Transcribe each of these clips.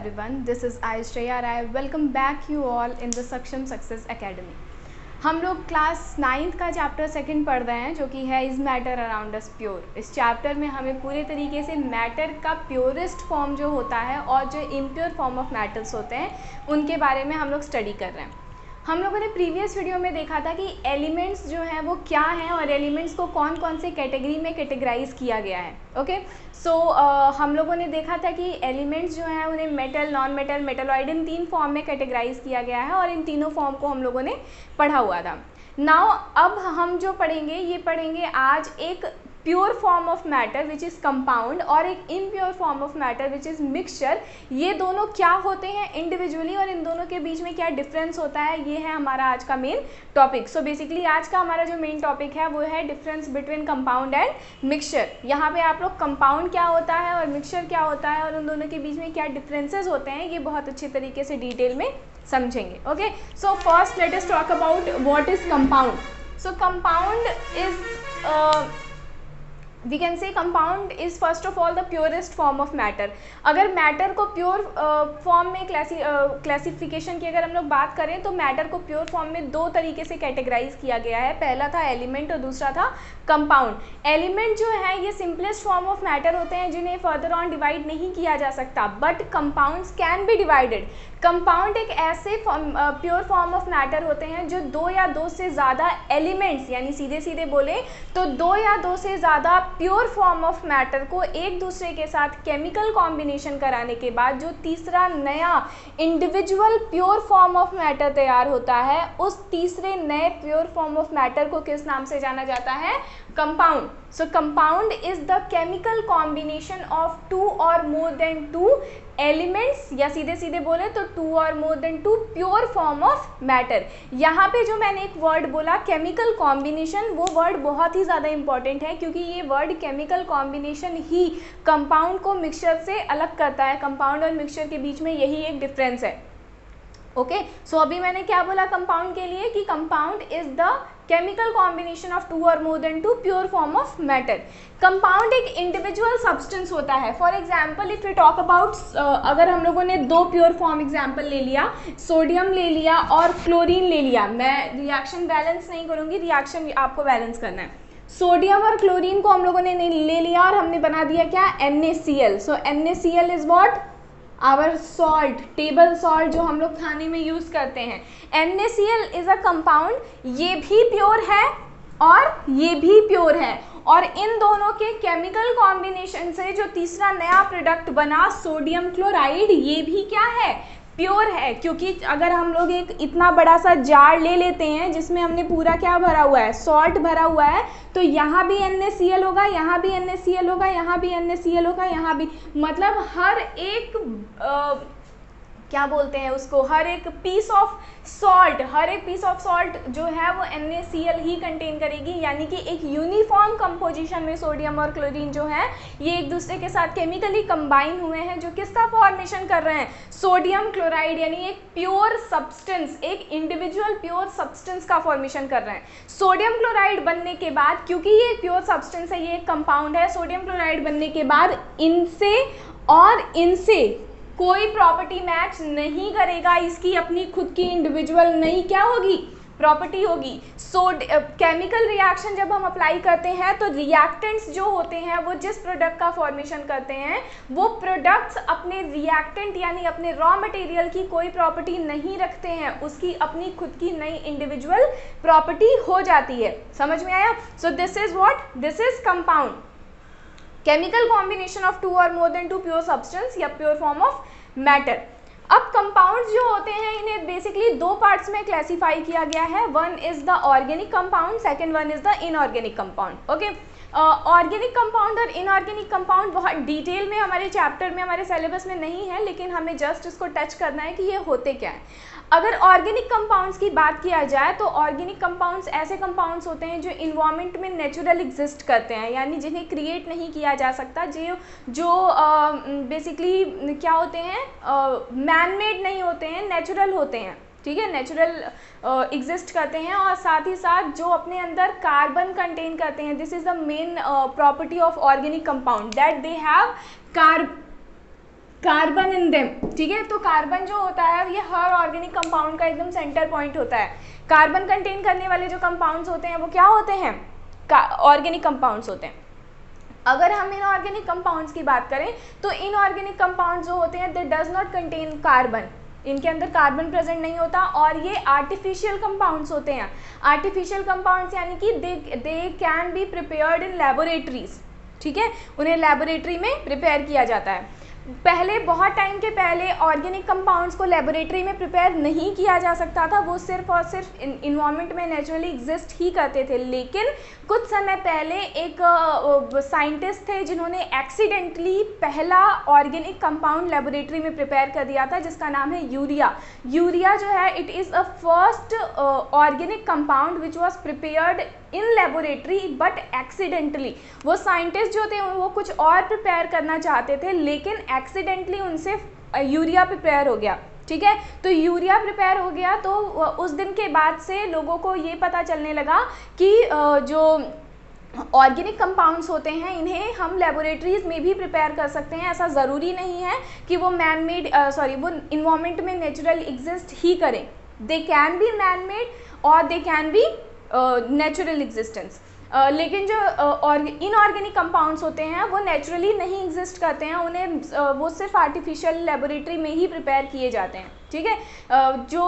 everyone, this is Aishwarya Rai. Welcome back you all in the Saksham Success Academy. हम लोग class 9th का chapter 2 पढ़ रहे हैं जो कि है is matter around us pure. इस चैप्टर में हमें पूरे तरीके से मैटर का प्योरेस्ट फॉर्म जो होता है और जो इम्प्योर फॉर्म ऑफ मैटर्स होते हैं उनके बारे में हम लोग स्टडी कर रहे हैं। हम लोगों ने प्रीवियस वीडियो में देखा था कि एलिमेंट्स जो हैं वो क्या हैं और एलिमेंट्स को कौन कौन से कैटेगरी में कैटेगराइज किया गया है। ओके, सो हम लोगों ने देखा था कि एलिमेंट्स जो हैं उन्हें मेटल, नॉन मेटल, मेटलॉइड इन 3 फॉर्म में कैटेगराइज किया गया है और इन तीनों फॉर्म को हम लोगों ने पढ़ा हुआ था। नाउ अब हम जो पढ़ेंगे ये पढ़ेंगे आज एक pure form of matter which is compound और एक impure form of matter which is mixture. ये दोनों क्या होते हैं इंडिविजुअली और इन दोनों के बीच में क्या डिफरेंस होता है, ये है हमारा आज का मेन टॉपिक। सो बेसिकली आज का हमारा जो मेन टॉपिक है वो है difference between compound and mixture. यहाँ पे आप लोग कंपाउंड क्या होता है और मिक्सचर क्या होता है और उन दोनों के बीच में क्या डिफरेंसेस होते हैं ये बहुत अच्छी तरीके से डिटेल में समझेंगे। Okay, so first let us talk about what is compound. So compound is we can say compound is first of all the purest form of matter। अगर मैटर को प्योर फॉर्म में क्लासिफिकेशन की अगर हम लोग बात करें तो मैटर को प्योर फॉर्म में 2 तरीके से कैटेगराइज किया गया है। पहला था एलिमेंट और दूसरा था कंपाउंड। एलिमेंट जो है ये सिंपलेस्ट फॉर्म ऑफ मैटर होते हैं जिन्हें फर्दर ऑन डिवाइड नहीं किया जा सकता, but compounds can be divided. Compound एक ऐसे प्योर फॉर्म ऑफ मैटर होते हैं जो 2 या 2 से ज़्यादा एलिमेंट्स यानी सीधे सीधे बोले तो 2 या 2 से ज़्यादा प्योर फॉर्म ऑफ मैटर को एक दूसरे के साथ केमिकल कॉम्बिनेशन कराने के बाद जो तीसरा नया individual pure form of matter तैयार होता है उस तीसरे नए प्योर फॉर्म ऑफ मैटर को किस नाम से जाना जाता है? Compound. So compound is the chemical combination of 2 और मोर देन 2 एलिमेंट्स या सीधे सीधे बोले तो 2 और more than 2 pure form of matter. यहाँ पे जो मैंने एक वर्ड बोला केमिकल कॉम्बिनेशन, वो वर्ड बहुत ही ज़्यादा इंपॉर्टेंट है क्योंकि ये वर्ड केमिकल कॉम्बिनेशन ही कंपाउंड को मिक्सचर से अलग करता है। कंपाउंड और मिक्सचर के बीच में यही एक डिफरेंस है। ओके, सो अभी मैंने क्या बोला कंपाउंड के लिए कि compound is the chemical combination of 2 और more than 2 pure form of matter. Compound एक इंडिविजुअल सब्सटेंस होता है। For example if you talk about अगर हम लोगों ने 2 प्योर फॉर्म एग्जाम्पल ले लिया, सोडियम ले लिया और क्लोरीन ले लिया। मैं रिएक्शन बैलेंस नहीं करूँगी, रिएक्शन आपको बैलेंस करना है। सोडियम और क्लोरीन को हम लोगों ने ले लिया और हमने बना दिया क्या? NaCl। So NaCl is what? Our salt, table salt जो हम लोग खाने में यूज करते हैं। NaCl इज अ कंपाउंड, ये भी प्योर है और ये भी प्योर है और इन दोनों के केमिकल कॉम्बिनेशन से जो तीसरा नया प्रोडक्ट बना सोडियम क्लोराइड, ये भी क्या है? प्योर है। क्योंकि अगर हम लोग एक इतना बड़ा सा जार ले लेते हैं जिसमें हमने पूरा क्या भरा हुआ है? सॉल्ट भरा हुआ है, तो यहाँ भी NaCl होगा, यहाँ भी NaCl होगा, यहाँ भी NaCl होगा, यहाँ भी, मतलब हर एक क्या बोलते हैं उसको, हर एक पीस ऑफ सॉल्ट जो है वो NaCl ही कंटेन करेगी। यानी कि एक यूनिफॉर्म कंपोजिशन में सोडियम और क्लोरीन जो है ये एक दूसरे के साथ केमिकली कंबाइन हुए हैं जो किसका फॉर्मेशन कर रहे हैं? सोडियम क्लोराइड, यानी एक प्योर सब्सटेंस, एक इंडिविजुअल प्योर सब्सटेंस का फॉर्मेशन कर रहे हैं। सोडियम क्लोराइड बनने के बाद, क्योंकि ये एक प्योर सब्सटेंस है, ये एक कंपाउंड है, सोडियम क्लोराइड बनने के बाद इनसे और इनसे कोई प्रॉपर्टी मैच नहीं करेगा, इसकी अपनी खुद की इंडिविजुअल नहीं क्या होगी? प्रॉपर्टी होगी। सो केमिकल रिएक्शन जब हम अप्लाई करते हैं तो रिएक्टेंट्स जो होते हैं वो जिस प्रोडक्ट का फॉर्मेशन करते हैं वो प्रोडक्ट्स अपने रिएक्टेंट यानी अपने रॉ मटेरियल की कोई प्रॉपर्टी नहीं रखते हैं, उसकी अपनी खुद की नई इंडिविजुअल प्रॉपर्टी हो जाती है। समझ में आया? So this is what? This is compound, chemical combination of 2 और मोर देन 2 प्योर सब्सटेंस या प्योर फॉर्म ऑफ मैटर। अब कंपाउंड्स जो होते हैं इन्हें बेसिकली 2 पार्ट्स में क्लासिफाई किया गया है। One is the organic compound, second one is the inorganic compound. Okay, organic compound और इनऑर्गेनिक कंपाउंड बहुत डिटेल में हमारे चैप्टर में, हमारे सिलेबस में नहीं है, लेकिन हमें जस्ट इसको टच करना है कि ये होते क्या है। अगर ऑर्गेनिक कंपाउंड्स की बात किया जाए तो ऑर्गेनिक कंपाउंड्स ऐसे कंपाउंड्स होते हैं जो इन्वायरमेंट में नेचुरल एग्जिस्ट करते हैं, यानी जिन्हें क्रिएट नहीं किया जा सकता, जो बेसिकली क्या होते हैं? मैन मेड नहीं होते हैं, नेचुरल होते हैं। ठीक है, नेचुरल एग्जिस्ट करते हैं और साथ ही साथ जो अपने अंदर कार्बन कंटेन करते हैं। This is the main property of organic compound that they have carbon in them, ठीक है। तो कार्बन जो होता है ये हर ऑर्गेनिक कंपाउंड का एकदम सेंटर पॉइंट होता है। कार्बन कंटेन करने वाले जो कंपाउंड्स होते हैं वो क्या होते हैं, ऑर्गेनिक कंपाउंड्स होते हैं। अगर हम इनऑर्गेनिक कंपाउंड्स की बात करें तो इनऑर्गेनिक कंपाउंड्स जो होते हैं दे डज नॉट कंटेन कार्बन, इनके अंदर कार्बन प्रेजेंट नहीं होता, और ये आर्टिफिशियल कंपाउंड्स होते हैं। आर्टिफिशियल कंपाउंड्स यानी कि दे can be prepared in laboratories, ठीक है, उन्हें लैबोरेटरी में प्रिपेयर किया जाता है। पहले बहुत टाइम के पहले ऑर्गेनिक कंपाउंड्स को लेबोरेटरी में प्रिपेयर नहीं किया जा सकता था, वो सिर्फ और सिर्फ इन्वायरमेंट में नेचुरली एग्जिस्ट ही करते थे। लेकिन कुछ समय पहले एक साइंटिस्ट थे जिन्होंने एक्सीडेंटली पहला ऑर्गेनिक कंपाउंड लेबोरेटरी में प्रिपेयर कर दिया था, जिसका नाम है यूरिया। यूरिया जो है it is a first organic compound which was prepared in laboratory but accidentally. वो साइंटिस्ट जो थे वो कुछ और प्रिपेयर करना चाहते थे, लेकिन एक्सीडेंटली उनसे यूरिया प्रिपेयर हो गया, ठीक है। तो यूरिया प्रिपेयर हो गया तो उस दिन के बाद से लोगों को ये पता चलने लगा कि जो ऑर्गेनिक कंपाउंड्स होते हैं इन्हें हम लेबोरेटरीज में भी प्रिपेयर कर सकते हैं। ऐसा ज़रूरी नहीं है कि वो मैन मेड वो इन्वायरमेंट में नेचुरल एग्जिस्ट ही करें। They can be man made और they can be natural existence. लेकिन जो इनऑर्गेनिक कंपाउंड्स होते हैं वो नेचुरली नहीं एग्जिस्ट करते हैं, उन्हें वो सिर्फ आर्टिफिशियल लेबोरेटरी में ही प्रिपेयर किए जाते हैं, ठीक है। जो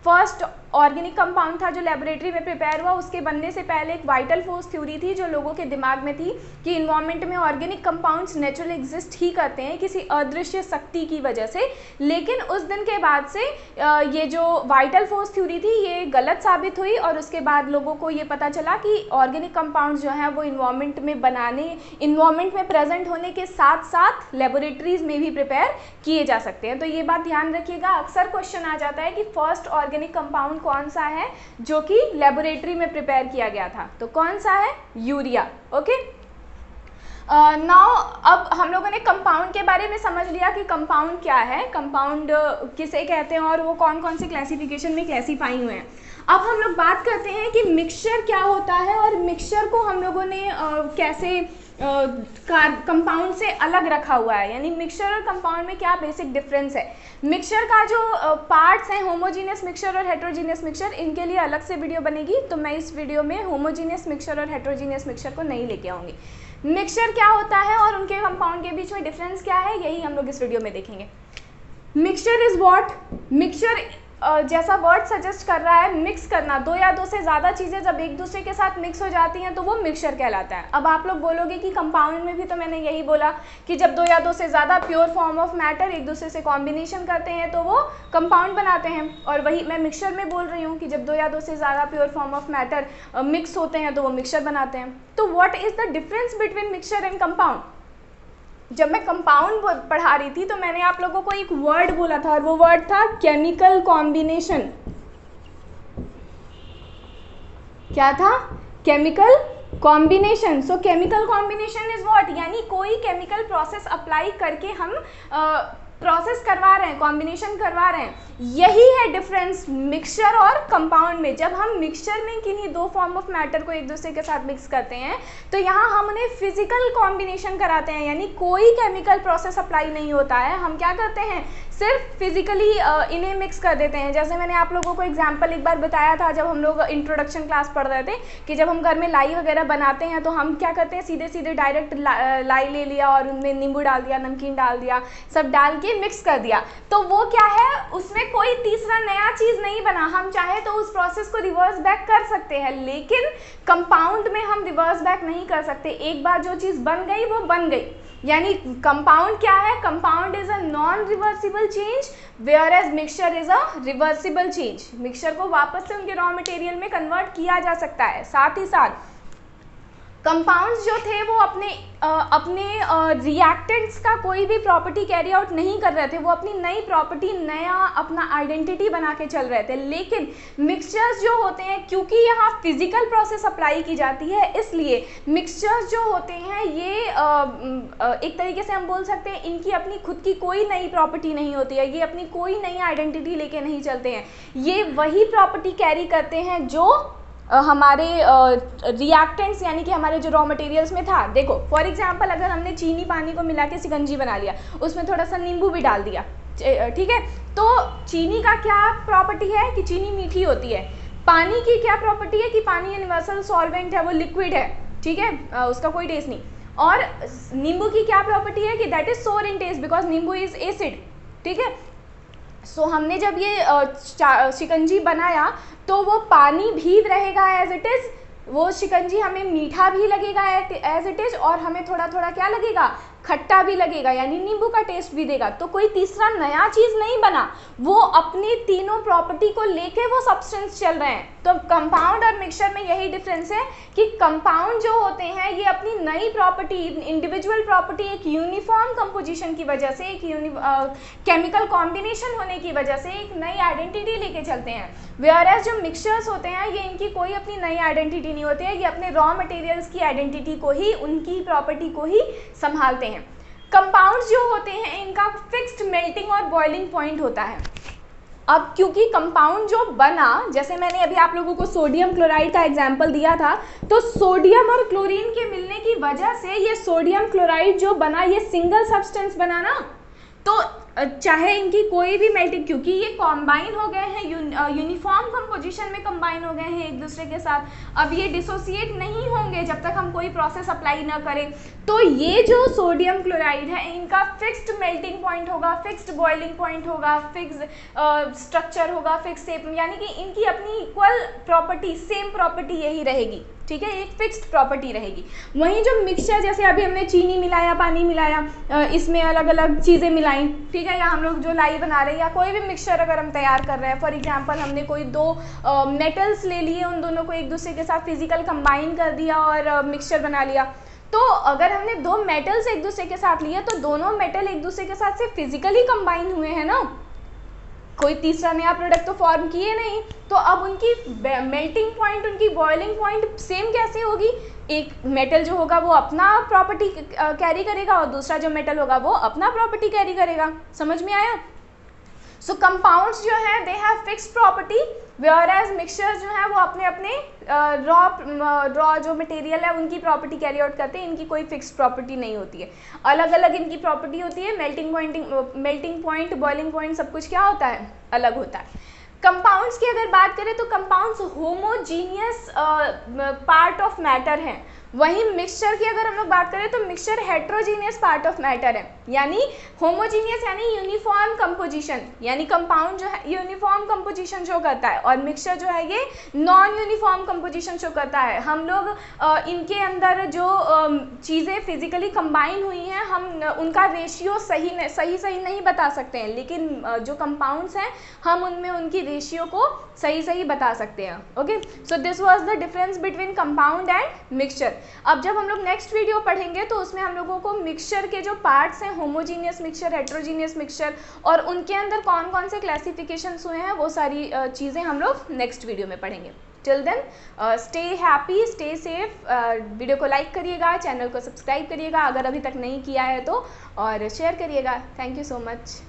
फर्स्ट ऑर्गेनिक कंपाउंड था जो लेबोरेटरी में प्रिपेयर हुआ, उसके बनने से पहले एक वाइटल फोर्स थ्योरी थी जो लोगों के दिमाग में थी कि इन्वायरमेंट में ऑर्गेनिक कंपाउंड्स नेचुरली एग्जिस्ट ही करते हैं किसी अदृश्य शक्ति की वजह से। लेकिन उस दिन के बाद से ये जो वाइटल फोर्स थ्योरी थी ये गलत साबित हुई, और उसके बाद लोगों को ये पता चला कि ऑर्गेनिक कंपाउंड्स जो हैं वो इन्वायरमेंट में प्रेजेंट होने के साथ साथ लेबोरेटरीज में भी प्रिपेयर किए जा सकते हैं। तो ये बात ध्यान रखिएगा, अक्सर क्वेश्चन आ जाता है कि फर्स्ट ऑर्गेनिक कंपाउंड कौन सा है जो कि लेबोरेटरी में प्रिपेयर किया गया था, तो कौन सा है, यूरिया। ओके, नाउ अब हम लोगों ने कंपाउंड के बारे में समझ लिया कि कंपाउंड क्या है, कंपाउंड किसे कहते हैं और वो कौन कौन से क्लासिफिकेशन में क्लासीफाई हुए हैं। अब हम लोग बात करते हैं कि मिक्सचर क्या होता है और मिक्सचर को हम लोगों ने कैसे कंपाउंड से अलग रखा हुआ है, यानी मिक्सचर और कंपाउंड में क्या बेसिक डिफरेंस है। मिक्सचर का जो पार्ट्स हैं होमोजीनियस मिक्सचर और हेट्रोजीनियस मिक्सचर, इनके लिए अलग से वीडियो बनेगी, तो मैं इस वीडियो में होमोजीनियस मिक्सचर और हेट्रोजीनियस मिक्सचर को नहीं लेके आऊँगी। मिक्सचर क्या होता है और उनके कंपाउंड के बीच में डिफरेंस क्या है, यही हम लोग इस वीडियो में देखेंगे। मिक्सचर इज व्हाट, मिक्सचर जैसा वर्ड सजेस्ट कर रहा है मिक्स करना, दो या दो से ज़्यादा चीज़ें जब एक दूसरे के साथ मिक्स हो जाती हैं तो वो मिक्सचर कहलाता है। अब आप लोग बोलोगे कि कंपाउंड में भी तो मैंने यही बोला कि जब दो या दो से ज़्यादा प्योर फॉर्म ऑफ मैटर एक दूसरे से कॉम्बिनेशन करते हैं तो वो कंपाउंड बनाते हैं, और वही मैं मिक्सचर में बोल रही हूँ कि जब दो या दो से ज़्यादा pure form of matter mix होते हैं तो वो मिक्सचर बनाते हैं। तो what is the difference between mixture and compound. जब मैं कंपाउंड पढ़ा रही थी तो मैंने आप लोगों को एक वर्ड बोला था और वो वर्ड था केमिकल कॉम्बिनेशन। क्या था, chemical combination. So chemical combination is what, यानी कोई केमिकल प्रोसेस अप्लाई करके हम प्रोसेस करवा रहे हैं, कॉम्बिनेशन करवा रहे हैं। यही है डिफरेंस मिक्सचर और कंपाउंड में। जब हम मिक्सचर में किन्हीं दो फॉर्म ऑफ मैटर को एक दूसरे के साथ मिक्स करते हैं तो यहाँ हम उन्हें फिजिकल कॉम्बिनेशन कराते हैं, यानी कोई केमिकल प्रोसेस अप्लाई नहीं होता है, हम क्या करते हैं सिर्फ फिजिकली इन्हें मिक्स कर देते हैं। जैसे मैंने आप लोगों को एग्जांपल एक बार बताया था जब हम लोग इंट्रोडक्शन क्लास पढ़ रहे थे कि जब हम घर में लाई वगैरह बनाते हैं तो हम क्या करते हैं सीधे सीधे डायरेक्ट लाई ले लिया और उनमें नींबू डाल दिया, नमकीन डाल दिया, सब डाल के मिक्स कर दिया, तो वो क्या है उसमें कोई तीसरा नया चीज़ नहीं बना। हम चाहे तो उस प्रोसेस को रिवर्स बैक कर सकते हैं, लेकिन कंपाउंड में हम रिवर्स बैक नहीं कर सकते। एक बार जो चीज़ बन गई वो बन गई। यानी कंपाउंड क्या है, compound is a non reversible change whereas mixture is a reversible change. Mixture को वापस से उनके रॉ मटेरियल में कन्वर्ट किया जा सकता है। साथ ही साथ कंपाउंड्स जो थे वो अपने रिएक्टेंट्स का कोई भी प्रॉपर्टी कैरी आउट नहीं कर रहे थे, वो अपनी नई प्रॉपर्टी, नया अपना आइडेंटिटी बना के चल रहे थे। लेकिन मिक्सचर्स जो होते हैं, क्योंकि यहाँ फिजिकल प्रोसेस अप्लाई की जाती है, इसलिए मिक्सचर्स जो होते हैं ये एक तरीके से हम बोल सकते हैं इनकी अपनी खुद की कोई नई प्रॉपर्टी नहीं होती है, ये अपनी कोई नई आइडेंटिटी लेके नहीं चलते हैं, ये वही प्रॉपर्टी कैरी करते हैं जो हमारे रिएक्टेंट्स यानी कि हमारे जो रॉ मटेरियल्स में था। देखो फॉर एग्जांपल अगर हमने चीनी पानी को मिला के शिकंजी बना लिया, उसमें थोड़ा सा नींबू भी डाल दिया, ठीक है, तो चीनी का क्या प्रॉपर्टी है कि चीनी मीठी होती है। पानी की क्या प्रॉपर्टी है कि पानी यूनिवर्सल सॉल्वेंट है, वो लिक्विड है, ठीक है, उसका कोई टेस्ट नहीं। और नींबू की क्या प्रॉपर्टी है कि दैट इज सोर इन टेस्ट बिकॉज नींबू इज एसिड, ठीक है। सो हमने जब ये शिकंजी बनाया तो वो पानी भी रहेगा एज इट इज़, वो शिकंजी हमें मीठा भी लगेगा एज इट इज़, और हमें थोड़ा थोड़ा क्या लगेगा, खट्टा भी लगेगा, यानी नींबू का टेस्ट भी देगा। तो कोई तीसरा नया चीज़ नहीं बना, वो अपनी तीनों प्रॉपर्टी को लेके वो सब्सटेंस चल रहे हैं। तो कंपाउंड और मिक्सचर में यही डिफरेंस है कि कंपाउंड जो होते हैं ये अपनी नई प्रॉपर्टी, इंडिविजुअल प्रॉपर्टी, एक यूनिफॉर्म कंपोजिशन की वजह से, एक केमिकल कॉम्बिनेशन होने की वजह से एक नई आइडेंटिटी लेके चलते हैं। वेयरएज जो मिक्सचर्स होते हैं ये इनकी कोई अपनी नई आइडेंटिटी नहीं होती है, ये अपने रॉ मटेरियल्स की आइडेंटिटी को ही, उनकी प्रॉपर्टी को ही संभालते हैं। कंपाउंड्स जो होते हैं इनका फिक्स्ड मेल्टिंग और बॉइलिंग पॉइंट होता है। अब क्योंकि कंपाउंड जो बना, जैसे मैंने अभी आप लोगों को सोडियम क्लोराइड का एग्जांपल दिया था, तो सोडियम और क्लोरीन के मिलने की वजह से ये सोडियम क्लोराइड जो बना ये सिंगल सब्सटेंस बना ना, तो चाहे इनकी कोई भी मेल्टिंग, क्योंकि ये कॉम्बाइन हो गए हैं, यूनिफॉर्म कंपोजिशन में कंबाइन हो गए हैं एक दूसरे के साथ, अब ये डिसोसिएट नहीं होंगे जब तक हम कोई प्रोसेस अप्लाई ना करें। तो ये जो सोडियम क्लोराइड है इनका फिक्स्ड मेल्टिंग पॉइंट होगा, फिक्स्ड बॉइलिंग पॉइंट होगा, फिक्स्ड स्ट्रक्चर होगा, फिक्स शेप, यानी कि इनकी अपनी इक्वल प्रॉपर्टी, सेम प्रॉपर्टी यही रहेगी, ठीक है, एक फिक्स्ड प्रॉपर्टी रहेगी। वहीं जो मिक्सचर, जैसे अभी हमने चीनी मिलाया, पानी मिलाया, इसमें अलग अलग चीज़ें मिलाई, ठीक है, या हम लोग जो लाई बना रहे हैं या कोई भी मिक्सचर अगर हम तैयार कर रहे हैं, फॉर एग्जांपल हमने कोई दो मेटल्स ले लिए, उन दोनों को एक दूसरे के साथ फिजिकल कंबाइन कर दिया और मिक्सचर बना लिया। तो अगर हमने दो मेटल्स एक दूसरे के साथ लिए तो दोनों मेटल एक दूसरे के साथ से फिजिकली कंबाइन हुए हैं ना, कोई तीसरा नया प्रोडक्ट तो फॉर्म किए नहीं। तो अब उनकी मेल्टिंग पॉइंट, उनकी बॉइलिंग पॉइंट सेम कैसे होगी, एक मेटल जो होगा वो अपना प्रॉपर्टी कैरी करेगा और दूसरा जो मेटल होगा वो अपना प्रॉपर्टी कैरी करेगा। समझ में आया? सो कंपाउंड्स जो है they have fixed property, whereas mixtures जो है वो अपने अपने रॉ जो मटेरियल है उनकी प्रॉपर्टी कैरी आउट करते हैं, इनकी कोई फिक्स्ड प्रॉपर्टी नहीं होती है, अलग अलग इनकी प्रॉपर्टी होती है। मेल्टिंग पॉइंट, बॉइलिंग पॉइंट, सब कुछ क्या होता है, अलग होता है। कंपाउंड्स की अगर बात करें तो compounds homogeneous part of matter हैं, वहीं मिक्सचर की अगर हम लोग बात करें तो mixture heterogeneous part of matter है, यानी होमोजीनियस यानी यूनिफॉर्म कंपोजिशन, यानी कंपाउंड जो है यूनिफॉर्म कंपोजिशन शो करता है और मिक्सचर जो है ये नॉन यूनिफॉर्म कंपोजिशन शो करता है। हम लोग इनके अंदर जो चीज़ें फिजिकली कंबाइन हुई हैं हम उनका रेशियो सही नहीं बता सकते हैं, लेकिन जो कंपाउंड्स हैं हम उनमें उनकी रेशियो को सही बता सकते हैं। Okay, so this was the difference between compound and mixture. अब जब हम लोग नेक्स्ट वीडियो पढ़ेंगे तो उसमें हम लोगों को मिक्सचर के जो पार्ट्स हैं, होमोजीनियस मिक्सचर, हेट्रोजीनियस मिक्सचर, और उनके अंदर कौन कौन से क्लासिफिकेशंस हुए हैं वो सारी चीज़ें हम लोग नेक्स्ट वीडियो में पढ़ेंगे। Till then stay happy, stay safe, video को लाइक करिएगा, चैनल को सब्सक्राइब करिएगा अगर अभी तक नहीं किया है तो, और शेयर करिएगा। Thank you so much.